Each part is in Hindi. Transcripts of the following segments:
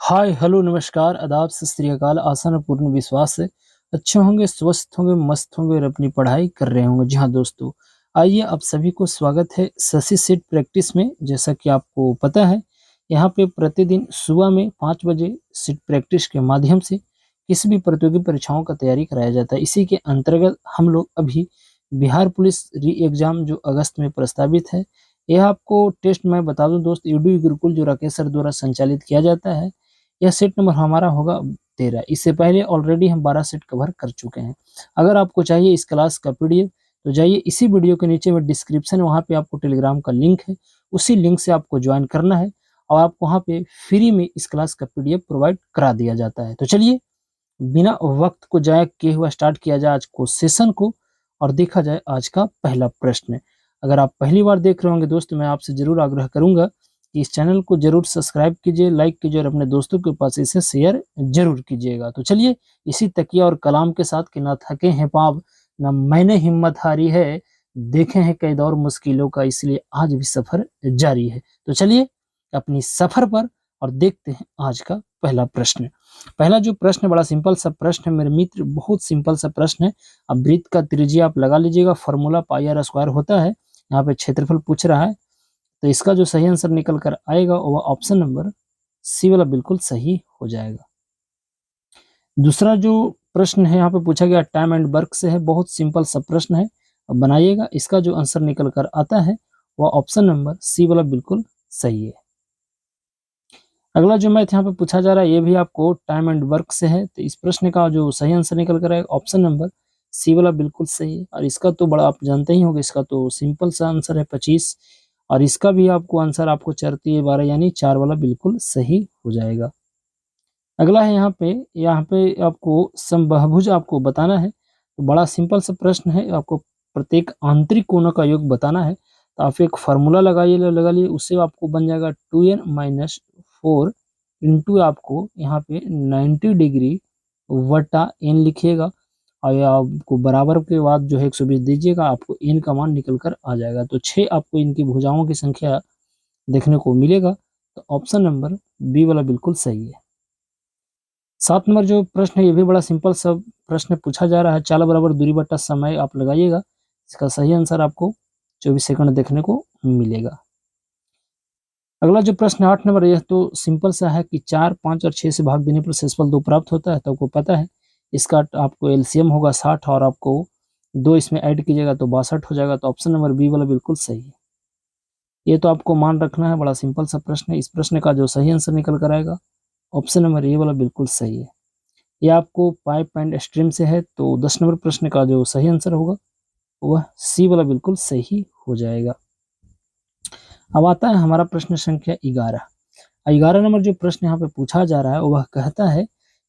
हाय हेलो नमस्कार आदाब सत श्री अकाल। आशा और पूर्ण विश्वास है अच्छे होंगे, स्वस्थ होंगे, मस्त होंगे और अपनी पढ़ाई कर रहे होंगे। जी हाँ दोस्तों, आइए आप सभी को स्वागत है शशि सीट प्रैक्टिस में। जैसा कि आपको पता है, यहाँ पे प्रतिदिन सुबह में 5 बजे सीट प्रैक्टिस के माध्यम से किसी भी प्रतियोगी परीक्षाओं का तैयारी कराया जाता है। इसी के अंतर्गत हम लोग अभी बिहार पुलिस री एग्जाम जो अगस्त में प्रस्तावित है, यह आपको टेस्ट मैं बता दूं दोस्त, यूडी गुरुकुल जो राकेश सर द्वारा संचालित किया जाता है, यह सेट नंबर हमारा होगा 13। इससे पहले ऑलरेडी हम 12 सेट कवर कर चुके हैं। अगर आपको चाहिए इस क्लास का पीडीएफ तो जाइए इसी वीडियो के नीचे में डिस्क्रिप्शन, वहाँ पे आपको टेलीग्राम का लिंक है, उसी लिंक से आपको ज्वाइन करना है और आपको वहाँ पे फ्री में इस क्लास का पीडीएफ प्रोवाइड करा दिया जाता है। तो चलिए बिना वक्त को जाया किए हुआ स्टार्ट किया जाए आज को सेशन को और देखा जाए आज का पहला प्रश्न। अगर आप पहली बार देख रहे होंगे दोस्त, मैं आपसे जरूर आग्रह करूंगा कि इस चैनल को जरूर सब्सक्राइब कीजिए, लाइक कीजिए और अपने दोस्तों के पास इसे शेयर जरूर कीजिएगा। तो चलिए इसी तकिया और कलाम के साथ कि ना थके हैं पाँव ना मैंने हिम्मत हारी है, देखे हैं कई दौर मुश्किलों का, इसलिए आज भी सफर जारी है। तो चलिए अपनी सफर पर और देखते हैं आज का पहला प्रश्न। पहला जो प्रश्न बड़ा सिंपल सा प्रश्न है मेरे मित्र, बहुत सिंपल सा प्रश्न है। अब वृत्त का त्रिज्या आप लगा लीजिएगा, फॉर्मूला पाई आर स्क्वायर होता है। यहाँ पे क्षेत्रफल पूछ रहा है, तो इसका जो सही आंसर निकल कर आएगा वह ऑप्शन नंबर सी वाला बिल्कुल सही हो जाएगा। दूसरा जो प्रश्न है यहाँ पे पूछा गया टाइम एंड वर्क से है, बहुत सिंपल सा प्रश्न है, अब बनाइएगा। इसका जो आंसर निकल कर आता है वह ऑप्शन नंबर सी वाला बिल्कुल सही है। अगला जो मैथ यहाँ पे पूछा जा रहा है ये भी आपको टाइम एंड वर्क से है, तो इस प्रश्न का जो सही आंसर निकल कर आएगा ऑप्शन नंबर सी वाला बिल्कुल सही है। और इसका तो बड़ा आप जानते ही होंगे, इसका तो सिंपल सा आंसर है 25। और इसका भी आपको आंसर आपको 4 3 12 यानी 4 वाला बिल्कुल सही हो जाएगा। अगला है यहाँ पे आपको समबाहुभुज आपको बताना है, तो बड़ा सिंपल सा प्रश्न है, आपको प्रत्येक आंतरिक कोणों का योग बताना है। तो आप एक फार्मूला लगा लिए, उससे आपको बन जाएगा 2n-4 इंटू आपको यहाँ पे 90 डिग्री वटा n लिखिएगा और ये आपको बराबर के बाद जो है 120 दीजिएगा, आपको n का मान निकल कर आ जाएगा। तो 6 आपको इनकी भुजाओं की संख्या देखने को मिलेगा, तो ऑप्शन नंबर बी वाला बिल्कुल सही है। 7 नंबर जो प्रश्न है ये भी बड़ा सिंपल सा प्रश्न पूछा जा रहा है, चाल बराबर दूरी बटा समय आप लगाइएगा, इसका सही आंसर आपको 24 सेकंड देखने को मिलेगा। अगला जो प्रश्न 8 नंबर, यह तो सिंपल सा है कि 4 5 और 6 से भाग देने पर शेषफल 2 प्राप्त होता है, तो आपको पता है इसका आपको एलसीएम होगा 60 और आपको 2 इसमें ऐड कीजिएगा तो 62 हो जाएगा, तो ऑप्शन नंबर बी वाला बिल्कुल सही है। ये तो आपको मान रखना है, बड़ा सिंपल सा प्रश्न है। इस प्रश्न का जो सही आंसर निकल कर आएगा ऑप्शन नंबर ए वाला बिल्कुल सही है। ये आपको पाइप एंड स्ट्रीम से है, तो 10 नंबर प्रश्न का जो सही आंसर होगा वह सी वाला बिल्कुल सही हो जाएगा। अब आता है हमारा प्रश्न संख्या 11। 11 नंबर जो प्रश्न यहाँ पे पूछा जा रहा है वह कहता है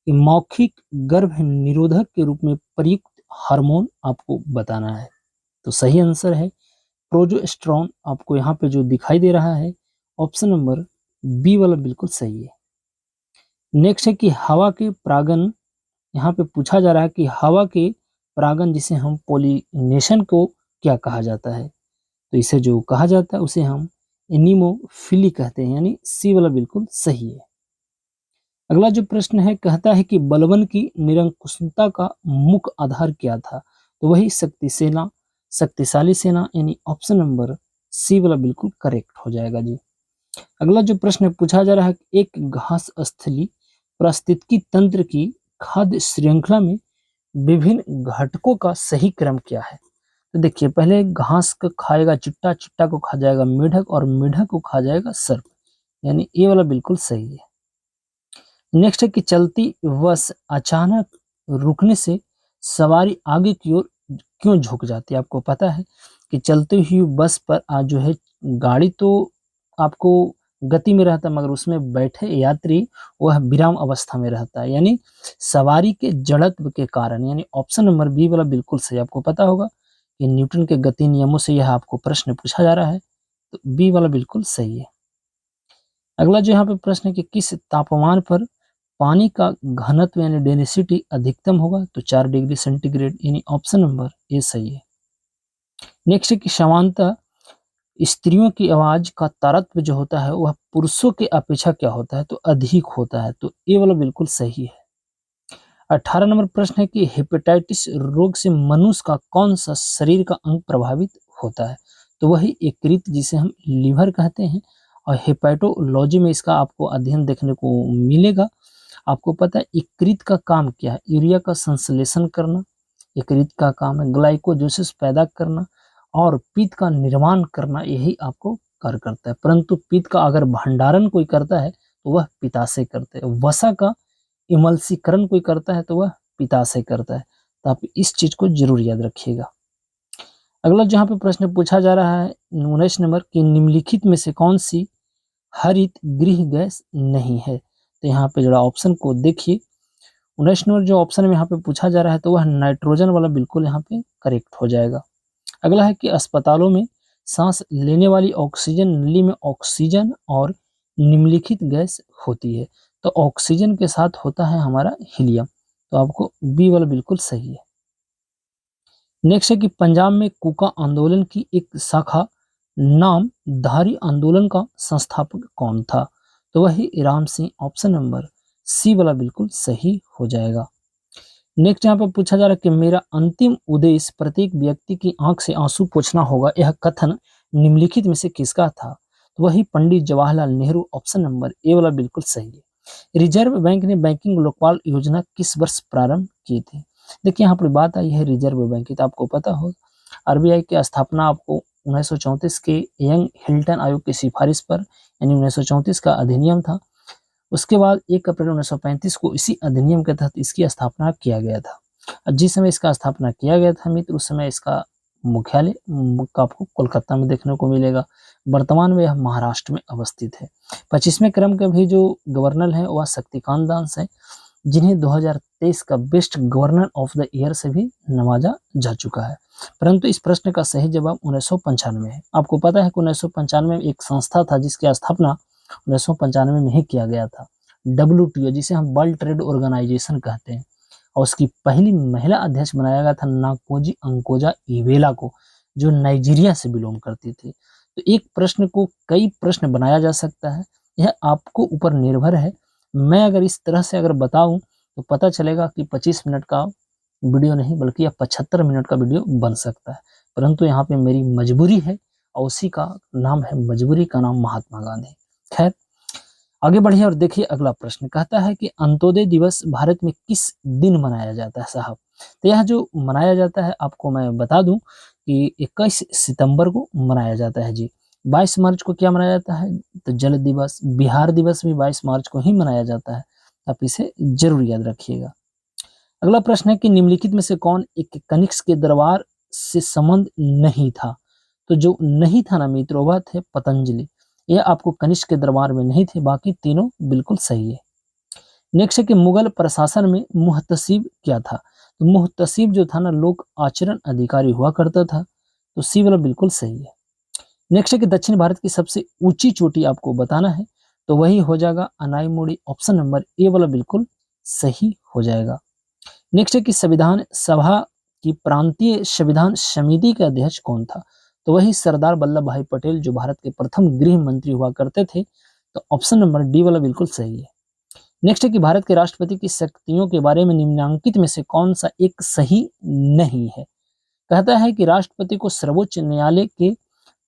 कि मौखिक गर्भ निरोधक के रूप में प्रयुक्त हार्मोन आपको बताना है। तो सही आंसर है प्रोजेस्टेरोन, आपको यहाँ पे जो दिखाई दे रहा है ऑप्शन नंबर बी वाला बिल्कुल सही है। नेक्स्ट है कि हवा के परागन, यहाँ पे पूछा जा रहा है कि हवा के परागन जिसे हम पोलिनेशन को क्या कहा जाता है, तो इसे जो कहा जाता है उसे हम एनिमोफिली कहते हैं, यानी सी वाला बिल्कुल सही है। अगला जो प्रश्न है कहता है कि बलवन की निरंकुशता का मुख्य आधार क्या था, तो वही शक्तिशाली सेना, यानी ऑप्शन नंबर सी वाला बिल्कुल करेक्ट हो जाएगा जी। अगला जो प्रश्न पूछा जा रहा है कि एक घास स्थली पारिस्थितिकी तंत्र की खाद्य श्रृंखला में विभिन्न घटकों का सही क्रम क्या है। तो देखिए पहले घास को खाएगा चिट्टा, चिट्टा को खा जाएगा मेढक और मेढक को खा जाएगा सर्प, यानी ये वाला बिल्कुल सही है। नेक्स्ट है कि चलती बस अचानक रुकने से सवारी आगे की ओर क्यों झुक जाती है। आपको पता है कि चलती हुई बस पर आज जो है गाड़ी तो आपको गति में रहता है, मगर उसमें बैठे यात्री वह विराम अवस्था में रहता है, यानी सवारी के जड़त्व के कारण, यानी ऑप्शन नंबर बी वाला बिल्कुल सही। आपको पता होगा कि न्यूटन के गति नियमों से यह आपको प्रश्न पूछा जा रहा है, तो बी वाला बिल्कुल सही है। अगला जो यहाँ पे प्रश्न है कि किस तापमान पर पानी का घनत्व यानी डेंसिटी अधिकतम होगा, तो 4 डिग्री सेंटीग्रेड, यानी ऑप्शन नंबर ए सही है। नेक्स्ट है कि समानता स्त्रियों की आवाज का तारतम्य जो होता है वह पुरुषों के अपेक्षा क्या होता है, तो अधिक होता है। तो ये वाला बिल्कुल सही है। 18 नंबर प्रश्न है कि हेपेटाइटिस रोग से मनुष्य का कौन सा शरीर का अंग प्रभावित होता है, तो वही यकृत जिसे हम लीवर कहते हैं। और हेपेटोलॉजी में इसका आपको अध्ययन देखने को मिलेगा। आपको पता है यकृत का काम क्या है, यूरिया का संश्लेषण करना यकृत का काम है, ग्लाइकोजोसिस पैदा करना और पित्त का निर्माण करना, यही आपको कार्य करता है। परंतु पित्त का अगर भंडारण कोई करता है तो वह पित्ताशय करते हैं। वसा का इमल्सीकरण कोई करता है तो वह पित्ताशय करता है। तो आप इस चीज को जरूर याद रखिएगा। अगला जहाँ पे प्रश्न पूछा जा रहा है 19 नंबर कि निम्नलिखित में से कौन सी हरित गृह गैस नहीं है, तो यहाँ पे जरा ऑप्शन को देखिए। 19 नंबर जो ऑप्शन में यहाँ पे पूछा जा रहा है तो वह नाइट्रोजन वाला बिल्कुल यहाँ पे करेक्ट हो जाएगा। अगला है कि अस्पतालों में सांस लेने वाली ऑक्सीजन नली में ऑक्सीजन और निम्नलिखित गैस होती है, तो ऑक्सीजन के साथ होता है हमारा हीलियम। तो आपको बी वाला बिल्कुल सही है। नेक्स्ट है कि पंजाब में कूका आंदोलन की एक शाखा नामधारी आंदोलन का संस्थापक कौन था, तो वही Ram Singh. Option number C वाला बिल्कुल सही हो जाएगा। नेक्स्ट यहाँ पे पूछा जा रहा है कि मेरा अंतिम उद्देश्य प्रत्येक व्यक्ति की आंख से आंसू पोंछना होगा, यह कथन निम्नलिखित में से किसका था, तो वही Pandit Jawaharlal Nehru. Option number A वाला बिल्कुल सही है। रिजर्व बैंक ने बैंकिंग लोकपाल योजना किस वर्ष प्रारंभ की थी, देखिए यहाँ पर बात आई है रिजर्व बैंक की, तो आपको पता हो आरबीआई की स्थापना आपको 1934 के यंग हिल्टन आयोग की सिफारिश पर, यानी 1934 का अधिनियम था। उसके बाद 1 अप्रैल 1935 को इसी अधिनियम के तहत इसकी स्थापना किया गया था। जिस समय इसका स्थापना किया गया था मित्र, उस समय इसका मुख्यालय आपको कोलकाता में देखने को मिलेगा। वर्तमान में यह महाराष्ट्र में अवस्थित है। 25वें क्रम के भी जो गवर्नर हैं वह शक्तिकांत दास हैं, जिन्हें 2023 का best governor of the year से भी नवाजा जा चुका है। परंतु इस प्रश्न का सही जवाब 1995 है। आपको पता है कि 1995 में एक संस्था था जिसकी स्थापना 1995 में ही किया गया था, WTO, जिसे हम वर्ल्ड ट्रेड ऑर्गेनाइजेशन कहते हैं। और उसकी पहली महिला अध्यक्ष बनाया गया था नाकोजी अंकोजा इवेला को, जो नाइजीरिया से बिलोंग करती थी। तो एक प्रश्न को कई प्रश्न बनाया जा सकता है, यह आपको ऊपर निर्भर है। मैं अगर इस तरह से अगर बताऊं तो पता चलेगा कि 25 मिनट का वीडियो नहीं बल्कि यह 75 मिनट का वीडियो बन सकता है। परंतु यहाँ पे मेरी मजबूरी है और उसी का नाम है, मजबूरी का नाम महात्मा गांधी। खैर आगे बढ़िए और देखिए अगला प्रश्न कहता है कि अंत्योदय दिवस भारत में किस दिन मनाया जाता है साहब, तो यह जो मनाया जाता है आपको मैं बता दूं कि 21 सितंबर को मनाया जाता है जी। 22 मार्च को क्या मनाया जाता है, तो जल दिवस। बिहार दिवस भी 22 मार्च को ही मनाया जाता है, आप इसे जरूर याद रखिएगा। अगला प्रश्न है कि निम्नलिखित में से कौन एक कनिष्क के दरबार से संबंध नहीं था, तो जो नहीं था ना मित्रों वह थे पतंजलि। यह आपको कनिष्क के दरबार में नहीं थे, बाकी तीनों बिल्कुल सही है। नेक्स्ट है कि मुगल प्रशासन में मुहतसिब क्या था, तो मुहतसिब जो था ना लोक आचरण अधिकारी हुआ करता था, तो सी वाला बिल्कुल सही है। नेक्स्ट है कि दक्षिण भारत की सबसे ऊंची चोटी आपको बताना है, तो वही हो जाएगा अनाईमुड़ी। ऑप्शन नंबर ए वाला बिल्कुल सही हो जाएगा। नेक्स्ट है कि संविधान सभा की प्रांतीय संविधान समिति के अध्यक्ष कौन था, तो वही सरदार वल्लभ भाई पटेल, जो भारत के प्रथम गृह मंत्री हुआ करते थे। तो ऑप्शन नंबर डी वाला बिल्कुल सही है। नेक्स्ट है कि भारत के राष्ट्रपति की शक्तियों के बारे में निम्नलिखित में से कौन सा एक सही नहीं है, कहता है कि राष्ट्रपति को सर्वोच्च न्यायालय के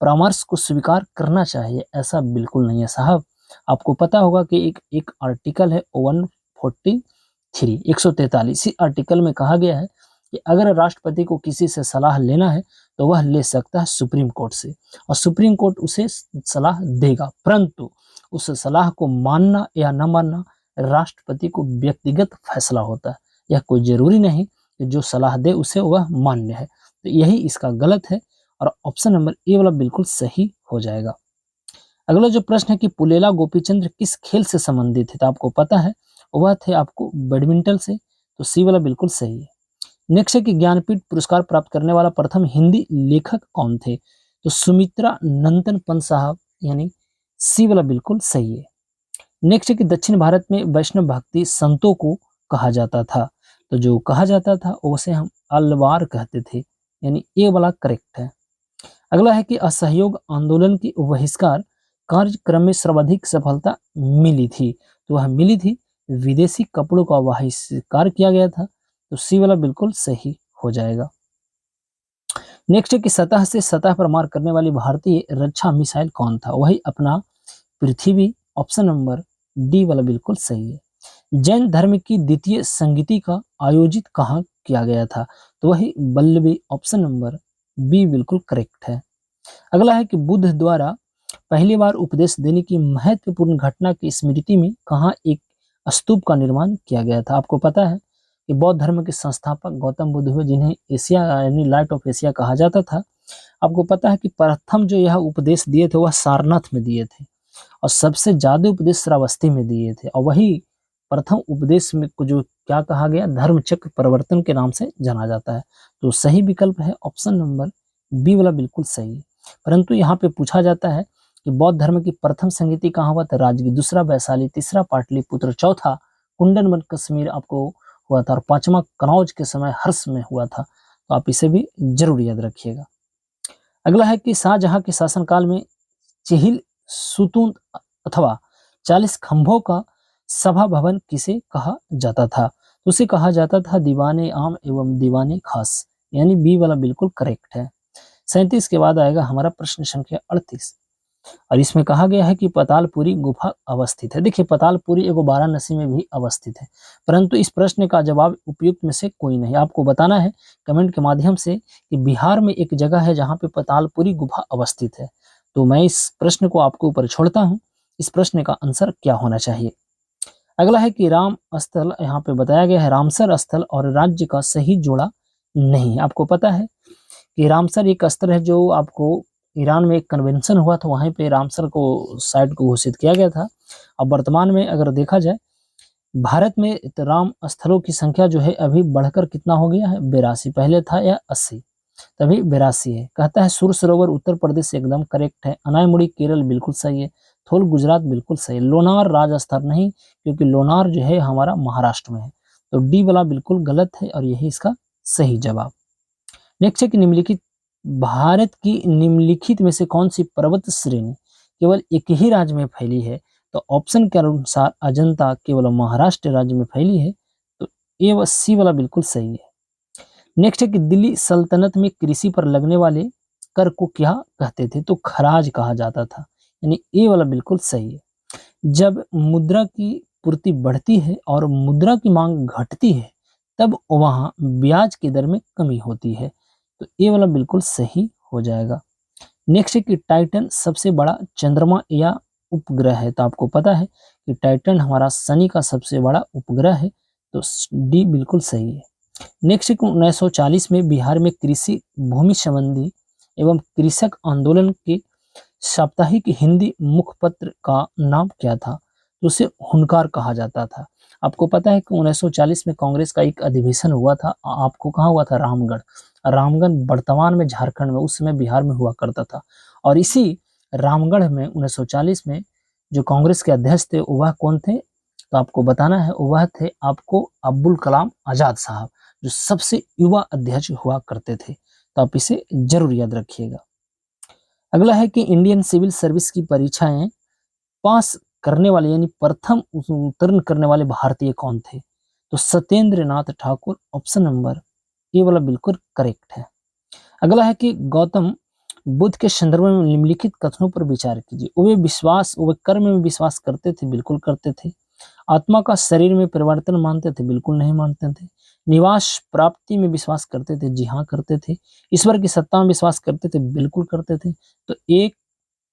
परामर्श को स्वीकार करना चाहिए, ऐसा बिल्कुल नहीं है साहब। आपको पता होगा कि एक आर्टिकल है 143 इसी आर्टिकल में कहा गया है कि अगर राष्ट्रपति को किसी से सलाह लेना है तो वह ले सकता है सुप्रीम कोर्ट से, और सुप्रीम कोर्ट उसे सलाह देगा, परंतु उस सलाह को मानना या न मानना राष्ट्रपति को व्यक्तिगत फैसला होता है। यह कोई जरूरी नहीं कि जो सलाह दे उसे वह मान्य है। तो यही इसका गलत है और ऑप्शन नंबर ए वाला बिल्कुल सही हो जाएगा। अगला जो प्रश्न है कि पुलेला गोपीचंद्र किस खेल से संबंधित है, तो आपको पता है वह थे आपको बैडमिंटन से, तो सी वाला बिल्कुल सही है। नेक्स्ट है कि ज्ञानपीठ पुरस्कार प्राप्त करने वाला प्रथम हिंदी लेखक कौन थे, तो सुमित्रा नंदन पंत साहब, यानी सी वाला बिल्कुल सही है। नेक्स्ट है कि दक्षिण भारत में वैष्णव भक्ति संतों को कहा जाता था, तो जो कहा जाता था उसे हम अलवार कहते थे, यानी ए वाला करेक्ट है। अगला है कि असहयोग आंदोलन की बहिष्कार कार्यक्रम में सर्वाधिक सफलता मिली थी, तो वह मिली थी विदेशी कपड़ों का बहिष्कार किया गया था, तो सी वाला बिल्कुल सही हो जाएगा। नेक्स्ट है कि सतह से सतह पर मार करने वाली भारतीय रक्षा मिसाइल कौन था, वही अपना पृथ्वी, ऑप्शन नंबर डी वाला बिल्कुल सही है। जैन धर्म की द्वितीय संगीति का आयोजित कहाँ किया गया था, तो वही बल्लभी, ऑप्शन नंबर बी बिल्कुल करेक्ट है। अगला है कि बुद्ध द्वारा पहली बार उपदेश देने की महत्वपूर्ण घटना की स्मृति में कहाँ एक स्तूप का निर्माण किया गया था। आपको पता है कि बौद्ध धर्म के संस्थापक गौतम बुद्ध हुए, जिन्हें एशिया यानी लाइट ऑफ एशिया कहा जाता था। आपको पता है कि प्रथम जो यह उपदेश दिए थे वह सारनाथ में दिए थे, और सबसे ज्यादा उपदेश श्रावस्ती में दिए थे, और वही प्रथम उपदेश में को जो क्या कहा गया, धर्म चक्र परिवर्तन के नाम से जाना जाता है। तो सही विकल्प है ऑप्शन नंबर बी वाला बिल्कुल सही है। परंतु यहाँ पे पूछा जाता है कि बौद्ध धर्म की प्रथम संगीति कहाँ हुआ था, राजगीर, दूसरा वैशाली, तीसरा पाटलिपुत्र, चौथा कुंडनवन कश्मीर आपको हुआ था, और पांचवा कनौज के समय हर्ष में हुआ था। तो आप इसे भी जरूर याद रखिएगा। अगला है कि शाहजहां के शासनकाल में चिहिल सुतून अथवा 40 खंभों का सभा भवन किसे कहा जाता था, तो उसे कहा जाता था दीवाने आम एवं दीवाने खास, यानी बी वाला बिल्कुल करेक्ट है। 37 के बाद आएगा हमारा प्रश्न संख्या 38, और इसमें कहा गया है कि पातालपुरी गुफा अवस्थित है। देखिए पातालपुरी एगो वाराणसी में भी अवस्थित है, परंतु इस प्रश्न का जवाब उपयुक्त में से कोई नहीं। आपको बताना है कमेंट के माध्यम से कि बिहार में एक जगह है जहाँ पे पातालपुरी गुफा अवस्थित है। तो मैं इस प्रश्न को आपके ऊपर छोड़ता हूँ, इस प्रश्न का आंसर क्या होना चाहिए। अगला है कि राम स्थल, यहाँ पे बताया गया है रामसर स्थल और राज्य का सही जोड़ा नहीं। आपको पता है कि रामसर एक स्थल है जो आपको ईरान में एक कन्वेंशन हुआ था, वहीं पे रामसर को साइट को घोषित किया गया था। अब वर्तमान में अगर देखा जाए भारत में तो राम स्थलों की संख्या जो है अभी बढ़कर कितना हो गया है, 82। पहले था या 80, तभी 82 है। कहता है सुर सरोवर उत्तर प्रदेश एकदम करेक्ट है। अनायमुड़ी केरल बिल्कुल सही है। थोल गुजरात बिल्कुल सही है। लोनार राजस्थान नहीं, क्योंकि लोनार जो है हमारा महाराष्ट्र में है। तो डी वाला बिल्कुल गलत है और यही इसका सही जवाब। नेक्स्ट है कि निम्नलिखित भारत की निम्नलिखित में से कौन सी पर्वत श्रेणी केवल एक ही राज्य में फैली है, तो ऑप्शन के अनुसार अजंता केवल महाराष्ट्र राज्य में फैली है, तो ए व सी वाला बिल्कुल सही है। नेक्स्ट है कि दिल्ली सल्तनत में कृषि पर लगने वाले कर को क्या कहते थे, तो खराज कहा जाता था, यानी ए वाला बिल्कुल सही है। जब मुद्रा की पूर्ति बढ़ती है और मुद्रा की मांग घटती है, तब वहां ब्याज की दर में कमी होती है, तो ये वाला बिल्कुल सही हो जाएगा। नेक्स्ट है कि टाइटन सबसे बड़ा चंद्रमा या उपग्रह है, तो आपको पता है कि टाइटन हमारा शनि का सबसे बड़ा उपग्रह है, तो डी बिल्कुल सही है। नेक्स्ट है कि 1940 में बिहार में कृषि भूमि संबंधी एवं कृषक आंदोलन के साप्ताहिक हिंदी मुखपत्र का नाम क्या था, तो उसे हुनकार कहा जाता था। आपको पता है कि 1940 में कांग्रेस का एक अधिवेशन हुआ था, आपको कहाँ हुआ था, रामगढ़। रामगढ़ वर्तमान में झारखंड में, उस समय बिहार में हुआ करता था। और इसी रामगढ़ में 1940 में जो कांग्रेस के अध्यक्ष थे वह कौन थे, तो आपको बताना है वह थे आपको अब्दुल कलाम आजाद साहब, जो सबसे युवा अध्यक्ष हुआ करते थे। तो आप इसे जरूर याद रखिएगा। अगला है कि इंडियन सिविल सर्विस की परीक्षाएं पास करने वाले यानी प्रथम उत्तीर्ण करने वाले भारतीय कौन थे, तो Satyendra Nath Thakur, option number A वाला बिल्कुल करेक्ट है। अगला है कि गौतम बुद्ध के संदर्भ में निम्नलिखित कथनों पर विचार कीजिए। वे कर्म में विश्वास करते थे, बिल्कुल करते थे। आत्मा का शरीर में परिवर्तन मानते थे, बिल्कुल नहीं मानते थे। निवास प्राप्ति में विश्वास करते थे, जी हाँ करते थे। ईश्वर की सत्ता में विश्वास करते थे, बिल्कुल करते थे। तो 1,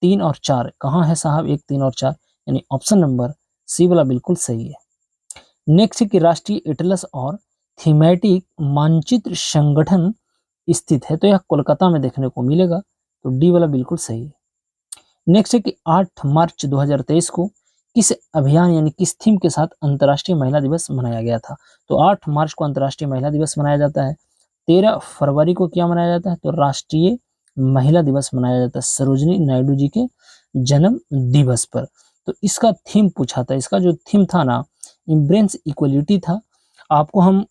3 और 4 कहाँ है साहब, 1, 3 और 4, यानी ऑप्शन नंबर सी वाला बिल्कुल सही है। नेक्स्ट कि राष्ट्रीय एटलस और थीमेटिक मानचित्र संगठन स्थित है, तो यह कोलकाता में देखने को मिलेगा, तो डी वाला बिल्कुल सही है। नेक्स्ट है कि 8 मार्च 2023 को किस अभियान यानी किस थीम के साथ अंतर्राष्ट्रीय महिला दिवस मनाया गया था, तो 8 मार्च को अंतर्राष्ट्रीय महिला दिवस मनाया जाता है। 13 फरवरी को क्या मनाया जाता है, तो राष्ट्रीय महिला दिवस मनाया जाता है सरोजिनी नायडू जी के जन्म दिवस पर। तो इसका थीम पूछा था, इसका जो थीम था ना, इम्ब्रेंस इक्वलिटी था। आपको हम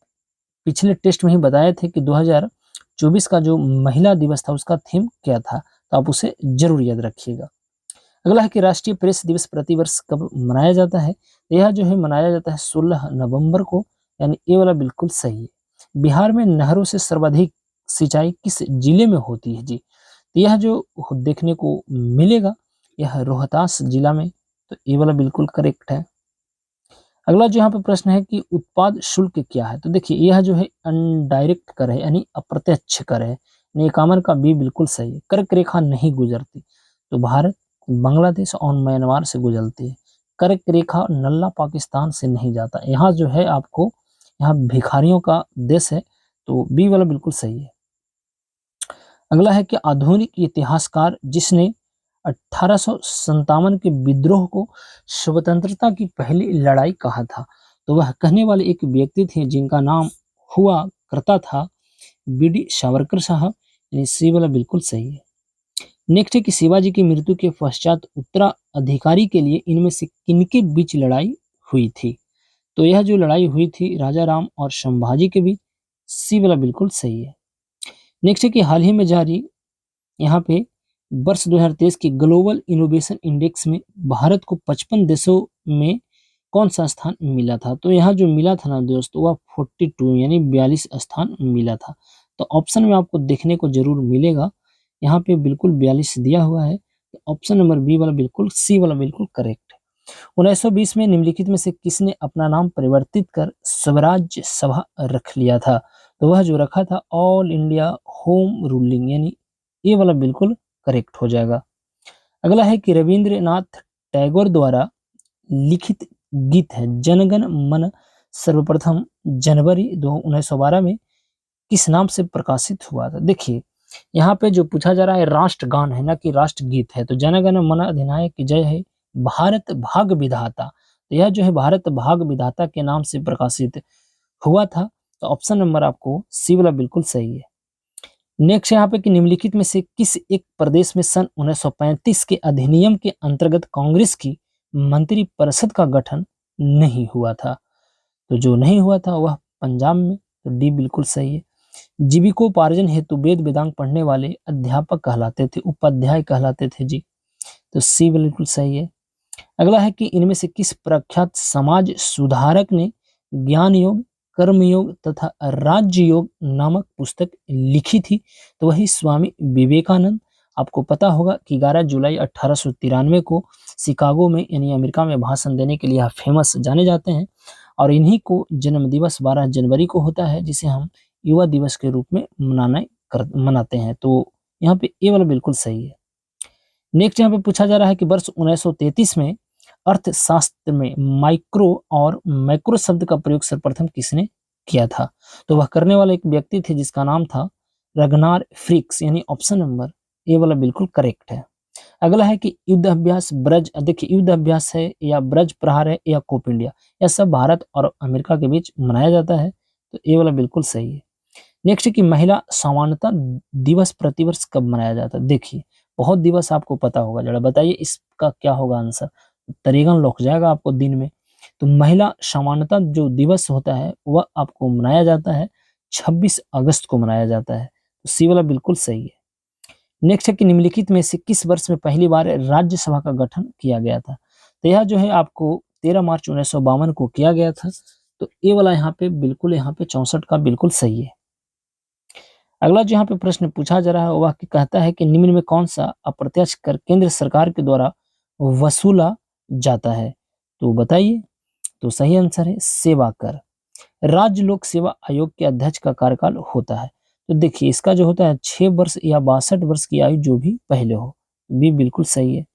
पिछले टेस्ट में ही बताए थे कि 2024 का जो महिला दिवस था उसका थीम क्या था, तो आप उसे जरूर याद रखिएगा। अगला है कि राष्ट्रीय प्रेस दिवस प्रतिवर्ष कब मनाया जाता है? यह जो है मनाया जाता है 16 नवंबर को, यानी ये वाला बिल्कुल सही है। बिहार में नहरों से सर्वाधिक सिंचाई किस जिले में होती है जी? तो यह जो देखने को मिलेगा यह रोहतास जिला में, तो ये वाला बिल्कुल करेक्ट है। अगला जो यहाँ पे प्रश्न है कि उत्पाद शुल्क क्या है? तो देखिए यह जो है अनडायरेक्ट कर है, यानी अप्रत्यक्ष कर है, यानी कामन का बी बिल्कुल सही है। कर्क रेखा नहीं गुजरती, तो भारत बांग्लादेश और म्यांमार से गुजरती है। कर्क रेखा नल्ला पाकिस्तान से नहीं जाता। यहाँ जो है आपको, यहाँ भिखारियों का देश है, तो बी वाला बिल्कुल सही है। अगला है कि आधुनिक इतिहासकार जिसने 1857 के विद्रोह को स्वतंत्रता की पहली लड़ाई कहा था, तो वह कहने वाले एक व्यक्ति थे जिनका नाम हुआ करता था बीडी सावरकर साहब, यानी सी वाला बिल्कुल सही है। नेक्स्ट है कि शिवाजी की मृत्यु के पश्चात उत्तराधिकारी के लिए इनमें से किनके बीच लड़ाई हुई थी? तो यह जो लड़ाई हुई थी राजा राम और संभाजी के बीच, सी वाला बिल्कुल सही है। नेक्स्ट है कि हाल ही में जारी यहाँ पे वर्ष 2023 के ग्लोबल इनोवेशन इंडेक्स में भारत को 55 देशों में कौन सा स्थान मिला था? तो यहाँ जो मिला था ना दोस्तों, वह 42 यानी 42 स्थान मिला था। तो ऑप्शन में आपको देखने को जरूर मिलेगा, यहाँ पे बिल्कुल 42 दिया हुआ है। ऑप्शन नंबर बी वाला बिल्कुल, सी वाला बिल्कुल करेक्ट है। 1920 में निम्नलिखित में से किसने अपना नाम परिवर्तित कर स्वराज्य सभा रख लिया था? तो वह जो रखा था ऑल इंडिया होम रूलिंग, यानी ये वाला बिल्कुल करेक्ट हो जाएगा। अगला है कि रविंद्रनाथ टैगोर द्वारा लिखित गीत है जनगण मन सर्वप्रथम जनवरी 1912 में किस नाम से प्रकाशित हुआ था? देखिए यहाँ पे जो पूछा जा रहा है राष्ट्रगान है ना कि राष्ट्रगीत है, तो जनगण मन अधिनायक की जय है भारत भाग विधाता, तो यह जो है भारत भाग विधाता के नाम से प्रकाशित हुआ था। तो ऑप्शन नंबर आपको सी वाला बिल्कुल सही है। नेक्स्ट यहाँ पे कि निम्नलिखित में से किस एक प्रदेश में सन 1935 के अधिनियम के अंतर्गत कांग्रेस की मंत्री परिषद का गठन नहीं हुआ था? तो जो नहीं हुआ था वह पंजाब में, तो डी बिल्कुल सही है। जीविकोपार्जन हेतु वेद वेदांग पढ़ने वाले अध्यापक कहलाते थे, उपाध्याय कहलाते थे जी, तो सी बिल्कुल सही है। अगला है कि इनमें से किस प्रख्यात समाज सुधारक ने ज्ञान योग, कर्मयोग तथा राज्य योग नामक पुस्तक लिखी थी? तो वही स्वामी विवेकानंद। आपको पता होगा कि 11 जुलाई 1893 को शिकागो में यानी अमेरिका में भाषण देने के लिए फेमस जाने जाते हैं, और इन्हीं को जन्म दिवस 12 जनवरी को होता है, जिसे हम युवा दिवस के रूप में मनाते हैं। तो यहाँ पे ये वाला बिल्कुल सही है। नेक्स्ट यहाँ पे पूछा जा रहा है कि वर्ष 1933 में अर्थशास्त्र में माइक्रो और मैक्रो शब्द का प्रयोग सर्वप्रथम किसने किया था? तो वह करने वाला एक व्यक्ति थे जिसका नाम था रगनार फ्रिक्स, यानी ऑप्शन नंबर ए वाला बिल्कुल करेक्ट है। अगला है कि युद्ध अभ्यास ब्रज, देखिए युद्ध अभ्यास है या ब्रज प्रहार है या कोप इंडिया, यह सब भारत और अमेरिका के बीच मनाया जाता है, तो ए वाला बिल्कुल सही है। नेक्स्ट है कि महिला समानता दिवस प्रतिवर्ष कब मनाया जाता है? देखिए बहुत दिवस आपको पता होगा, जरा बताइए इसका क्या होगा आंसर, तरीगन लौक जाएगा आपको दिन में। तो महिला समानता जो दिवस होता है वह आपको मनाया जाता है 26 अगस्त को मनाया जाता है, तो सी वाला बिल्कुल सही है। नेक्स्ट है कि निम्नलिखित में से किस वर्ष में पहली बार राज्यसभा का गठन किया गया था? तो यह जो है आपको 13 मार्च 1952 को किया गया था, तो ये वाला यहाँ पे बिल्कुल, यहाँ पे 64 का बिल्कुल सही है। अगला जो यहाँ पे प्रश्न पूछा जा रहा है वह कहता है कि निम्न में कौन सा अप्रत्यक्ष कर केंद्र सरकार के द्वारा वसूला जाता है? तो बताइए। तो सही आंसर है सेवा कर। राज्य लोक सेवा आयोग के अध्यक्ष का कार्यकाल होता है, तो देखिए इसका जो होता है 6 वर्ष या 62 वर्ष की आयु जो भी पहले हो, भी बिल्कुल सही है।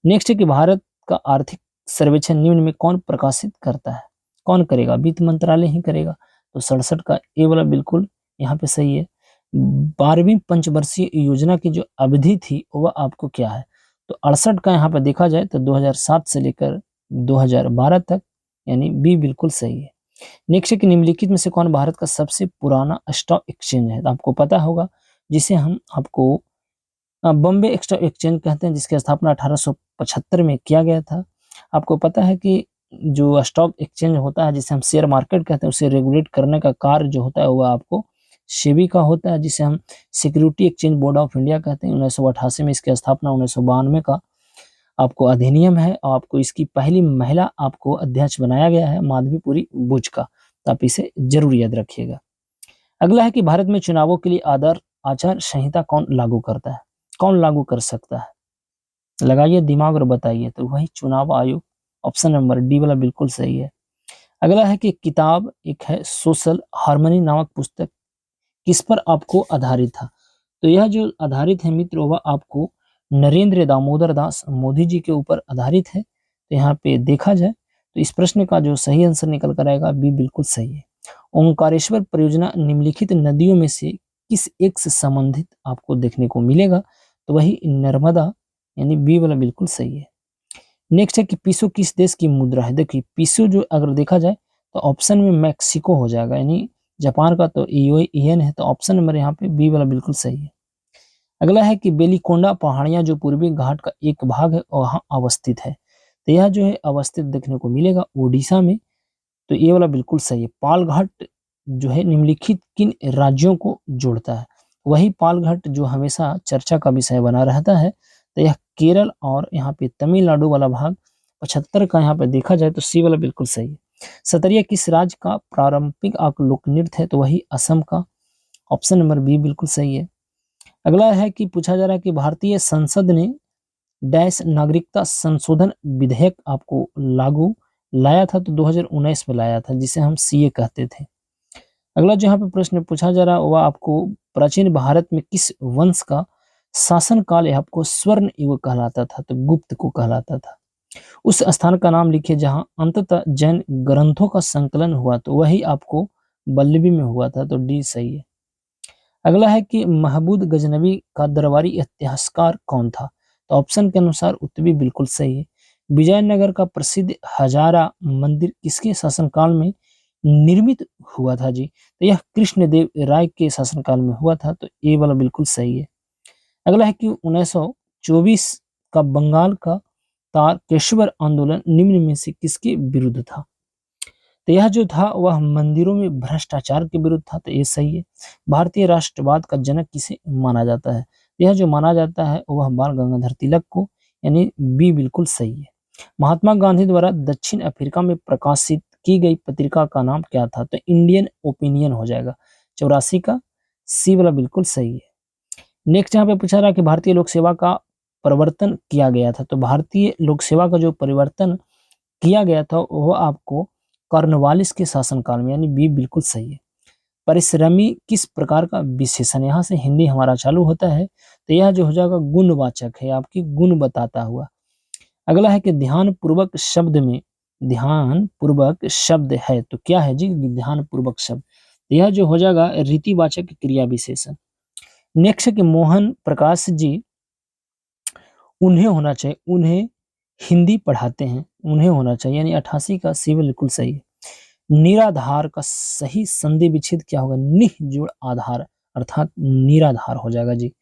नेक्स्ट है कि भारत का आर्थिक सर्वेक्षण निम्न में कौन प्रकाशित करता है? कौन करेगा? वित्त मंत्रालय ही करेगा, तो 67 का ए वाला बिल्कुल यहाँ पे सही है। 12वीं पंचवर्षीय योजना की जो अवधि थी वह आपको क्या है? तो 68 का यहाँ पे देखा जाए तो 2007 से लेकर 2012 तक, यानी बी बिल्कुल सही है। नेक्स्ट है कि निम्नलिखित में से कौन भारत का सबसे पुराना स्टॉक एक्सचेंज है? तो आपको पता होगा, जिसे हम आपको बॉम्बे स्टॉक एक्सचेंज कहते हैं, जिसकी स्थापना 1875 में किया गया था। आपको पता है कि जो स्टॉक एक्सचेंज होता है जिसे हम शेयर मार्केट कहते हैं, उसे रेगुलेट करने का कार्य जो होता है वह आपको सेबी का होता है, जिसे हम security exchange board of India कहते हैं। 1988 में इसकी स्थापना, 1992 का आपको अधिनियम है, और आपको इसकी पहली महिला आपको अध्यक्ष बनाया गया है, माधवीपुरी बुच का। तो आप इसे जरूर याद रखिएगा। अगला है कि भारत में चुनावों के लिए आदर्श आचार संहिता कौन लागू करता है, कौन लागू कर सकता है? लगाइए दिमाग और बताइए। तो वही चुनाव आयोग, ऑप्शन नंबर डी वाला बिल्कुल सही है। अगला है कि किताब एक है सोशल हार्मनी नामक पुस्तक, किस पर आपको आधारित था? तो यह जो आधारित है मित्रों, वह आपको नरेंद्र दामोदर दास मोदी जी के ऊपर आधारित है। तो यहाँ पे देखा जाए तो इस प्रश्न का जो सही आंसर निकल कर आएगा बी बिल्कुल सही है। ओंकारेश्वर परियोजना निम्नलिखित नदियों में से किस एक से संबंधित आपको देखने को मिलेगा? तो वही नर्मदा, यानी बी वाला बिल्कुल सही है। नेक्स्ट है कि पीसो किस देश की मुद्रा है? देखिए पीसो जो अगर देखा जाए तो ऑप्शन में मैक्सिको हो जाएगा, यानी जापान का तो ईएन है। तो ऑप्शन नंबर यहाँ पे बी वाला बिल्कुल सही है। अगला है कि बेलीकोंडा पहाड़ियां जो पूर्वी घाट का एक भाग है वहां अवस्थित है। तो यह जो है अवस्थित देखने को मिलेगा उड़ीसा में। तो ये वाला बिल्कुल सही है। पाल घाट जो है निम्नलिखित किन राज्यों को जोड़ता है? वही पाल घाट जो हमेशा चर्चा का विषय बना रहता है। तो यह केरल और यहाँ पे तमिलनाडु वाला भाग 75 का यहाँ पे देखा जाए तो सी वाला बिल्कुल सही है। सतरिया किस राज्य का पारंपरिक लोक नृत्य है? तो वही असम का, ऑप्शन नंबर बी बिल्कुल सही है। अगला है कि पूछा जा रहा है कि भारतीय संसद ने डैश नागरिकता संशोधन विधेयक आपको लागू लाया था, तो 2019 में लाया था, जिसे हम सीए कहते थे। अगला जो यहाँ पे प्रश्न पूछा जा रहा है वह आपको प्राचीन भारत में किस वंश का शासन काल आपको स्वर्ण युग कहलाता था? तो गुप्त को कहलाता था। उस स्थान का नाम लिखिए जहां अंततः जैन ग्रंथों का संकलन हुआ, तो वही आपको बल्लभी में हुआ था। तो डी सही है। अगला है कि महमूद गजनवी का दरबारी इतिहासकार कौन था? तो ऑप्शन के अनुसार उत्तर भी बिल्कुल सही है। विजयनगर का प्रसिद्ध हजारा मंदिर किसके शासनकाल में निर्मित हुआ था जी? तो यह कृष्णदेव राय के शासनकाल में हुआ था। तो ए वाला बिल्कुल सही है। अगला है कि 1924 का बंगाल का तारकेश्वर आंदोलन निम्न में से किसके विरुद्ध था? तो यह जो था वह मंदिरों में भ्रष्टाचार के विरुद्ध था। तो ये सही है। भारतीय राष्ट्रवाद का जनक किसे माना जाता है? यह जो माना जाता है वह बाल गंगाधर तिलक को, यानी बी बिल्कुल सही है। महात्मा गांधी द्वारा दक्षिण अफ्रीका में प्रकाशित की गई पत्रिका का नाम क्या था? तो इंडियन ओपिनियन हो जाएगा, 84 का, सी वाला बिल्कुल सही है। नेक्स्ट यहाँ पे पूछा रहा कि भारतीय लोक सेवा का परिवर्तन किया गया था। तो भारतीय लोक सेवा का जो परिवर्तन किया गया था वह आपको कॉर्नवालिस के शासनकाल में, यानी बी बिल्कुल सही है। परिश्रमी किस प्रकार का विशेषण? यहाँ से हिंदी हमारा चालू होता है। तो यह जो हो जाएगा गुणवाचक है, आपकी गुण बताता हुआ। अगला है कि ध्यान पूर्वक शब्द में, ध्यान पूर्वक शब्द है तो क्या है जी? ध्यान पूर्वक शब्द, यह जो हो जाएगा रीतिवाचक क्रिया विशेषण। नेक्स्ट है कि मोहन प्रकाश जी उन्हें होना चाहिए, उन्हें हिंदी पढ़ाते हैं, उन्हें होना चाहिए, यानी 88 का सी बिल्कुल सही है। निराधार का सही संधि विच्छेद क्या होगा? निह जोड़ आधार, अर्थात निराधार हो जाएगा जी।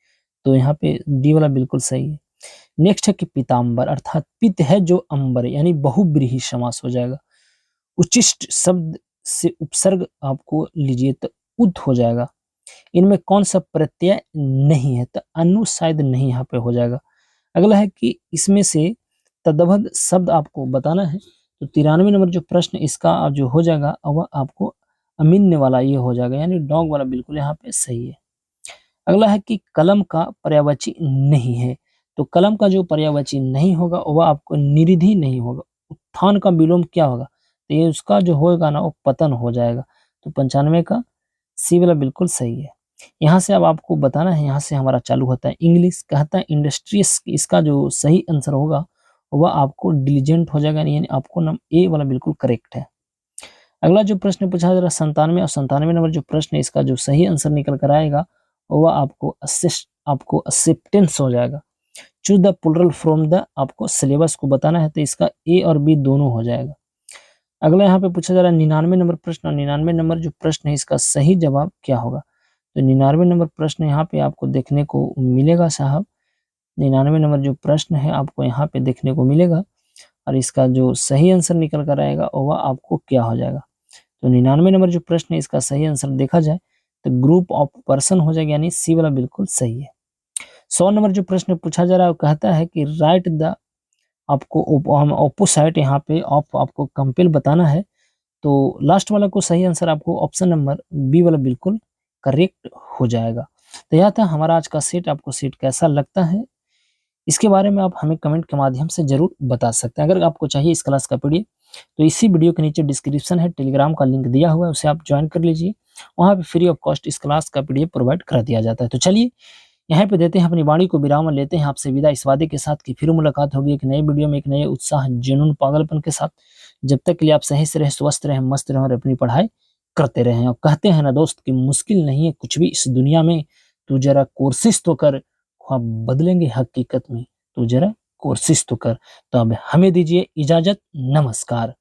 तो यहाँ पे डी वाला बिल्कुल सही है। नेक्स्ट है कि पीताम्बर, अर्थात पित है जो अंबर, यानी बहुब्रीहि समास हो जाएगा। उच्चिष्ट शब्द से उपसर्ग आपको लीजिए तो उद हो जाएगा। इनमें कौन सा प्रत्यय नहीं है? तो अनु शायद नहीं यहाँ पे हो जाएगा। अगला है कि इसमें से तदभद शब्द आपको बताना है। तो 93 नंबर जो प्रश्न इसका जो हो जाएगा वह आपको अमिन्य वाला ये हो जाएगा, यानी डॉग वाला बिल्कुल यहाँ पे सही है। अगला है कि कलम का पर्यायवाची नहीं है। तो कलम का जो पर्यायवाची नहीं होगा वह आपको निरिधि नहीं होगा। उत्थान का विलोम क्या होगा? तो ये उसका जो होगा ना वो पतन हो जाएगा। तो 95 का सी वाला बिल्कुल सही है। यहाँ से अब आपको बताना है, यहाँ से हमारा चालू होता है इंग्लिश, कहता है इंडस्ट्रियस, इसका जो सही आंसर होगा वह आपको डिलीजेंट हो जाएगा, यानी आपको नंबर ए वाला बिल्कुल करेक्ट है। अगला जो प्रश्न पूछा जा रहा है 97 और 97 नंबर जो प्रश्न है इसका जो सही आंसर निकल कर आएगा वह आपको एक्सेप्टेंस हो जाएगा। Choose the plural from the, आपको सिलेबस को बताना है, तो इसका ए और बी दोनों हो जाएगा। अगला यहाँ पे पूछा जा रहा है 99 नंबर प्रश्न, और 99 नंबर जो प्रश्न है इसका सही जवाब क्या होगा? तो 99 नंबर प्रश्न यहाँ पे आपको देखने को मिलेगा साहब, 99 नंबर जो प्रश्न है आपको यहाँ पे देखने को मिलेगा, और इसका जो सही आंसर निकल कर आएगा वह आपको क्या हो जाएगा? तो 99 नंबर जो प्रश्न है इसका सही आंसर देखा जाए तो ग्रुप ऑफ पर्सन हो जाएगा, यानी सी वाला बिल्कुल सही है। 100 नंबर जो प्रश्न पूछा जा रहा है वो कहता है कि राइट द, आपको ऑपोसाइट यहाँ पे ऑफ आपको कंपेल बताना है। तो लास्ट वाला को सही आंसर आपको ऑप्शन नंबर बी वाला बिल्कुल करेक्ट हो जाएगा। तो यह था हमारा आज का सेट। आपको सेट कैसा लगता है इसके बारे में आप हमें कमेंट के माध्यम से जरूर बता सकते हैं। अगर आपको चाहिए इस क्लास का पीडीएफ तो इसी वीडियो के नीचे डिस्क्रिप्शन है, टेलीग्राम का लिंक दिया हुआ है, उसे आप ज्वाइन कर लीजिए। वहाँ पे फ्री ऑफ कॉस्ट इस क्लास का पीडीएफ प्रोवाइड कर दिया जाता है। तो चलिए यहाँ पे देते हैं अपनी वाणी को विराम और लेते हैं आपसे विदा इस वादे के साथ कि फिर मुलाकात होगी एक नए वीडियो में एक नए उत्साह, जुनून, पागलपन के साथ। जब तक के लिए आप सही से रहे, स्वस्थ रहे, मस्त रहे और अपनी पढ़ाई करते रहें। और कहते हैं ना दोस्त कि मुश्किल नहीं है कुछ भी इस दुनिया में, तू जरा कोशिश तो कर, ख्वाब बदलेंगे हकीकत में, तू जरा कोशिश तो कर। तो अब हमें दीजिए इजाजत, नमस्कार।